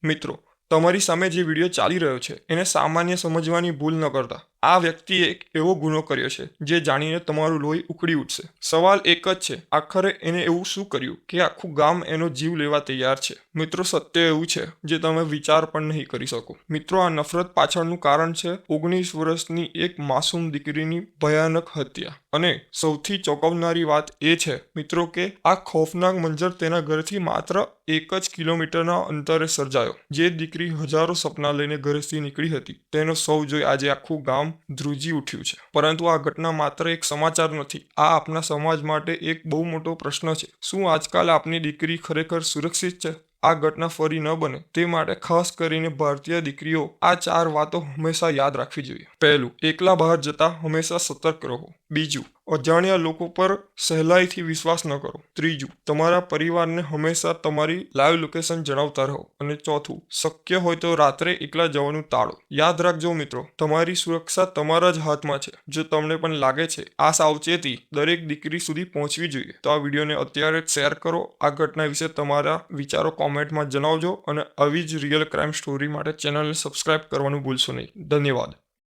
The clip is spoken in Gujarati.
મિત્રો, તમારી સામે જે વિડીયો ચાલી રહ્યો છે એને સામાન્ય સમજવાની ભૂલ ન કરતા. આ વ્યક્તિએ એક એવો ગુનો કર્યો છે જે જાણીને તમારું લોહી ઉકળી ઉઠશે. સવાલ એક જ છે, આખરે એને એવું શું કર્યું કે આખું ગામ એનો જીવ લેવા તૈયાર છે? મિત્રો, સત્ય એવું છે જે તમે વિચાર પણ નહીં કરી શકો. મિત્રો, આ નફરત પાછળનું કારણ છે 19 વર્ષની એક માસૂમ દીકરીની ભયાનક હત્યા. અને સૌથી ચોંકાવનારી વાત એ છે મિત્રો કે આ ખોફનાક મંજર તેના ઘરથી માત્ર 1 જ કિલોમીટરના અંતરે સર્જાયો. જે દીકરી હજારો સપના લઈને ઘરેથી નીકળી હતી તેનો સૌ જોઈ આજે આખું ગામ ધ્રુજી ઉઠ્યું છે. પરંતુ આ ઘટના માત્ર એક સમાચાર નથી, આ આપણા સમાજ માટે એક બહુ મોટો પ્રશ્ન છે. શું આજકાલ આપની દીકરી ખરેખર સુરક્ષિત છે? આ ઘટના ફરી ન બને તે માટે ખાસ કરીને ભારતીય દીકરીઓ આ 4 વાતો હંમેશા યાદ રાખવી જોઈએ. પહેલું, એકલા બહાર જતા હંમેશા સતર્ક રહો. બીજું, અજાણ્યા લોકો પર સહેલાઈથી વિશ્વાસ ન કરો. ત્રીજું, તમારા પરિવારને હંમેશા તમારી લાઈવ લોકેશન જણાવતા રહો. અને ચોથું, શક્ય હોય તો રાત્રે એકલા જવાનું ટાળો. યાદ રાખજો મિત્રો, તમારી સુરક્ષા તમારા જ હાથમાં છે. જો તમને પણ લાગે છે આ સાવચેતી દરેક દીકરી સુધી પહોંચવી જોઈએ તો આ વિડીયોને અત્યારે જ શેર કરો. આ ઘટના વિશે તમારા વિચારો કોમેન્ટમાં જણાવજો અને આવી જ રિયલ ક્રાઇમ સ્ટોરી માટે ચેનલને સબસ્ક્રાઇબ કરવાનું ભૂલશો નહીં. ધન્યવાદ.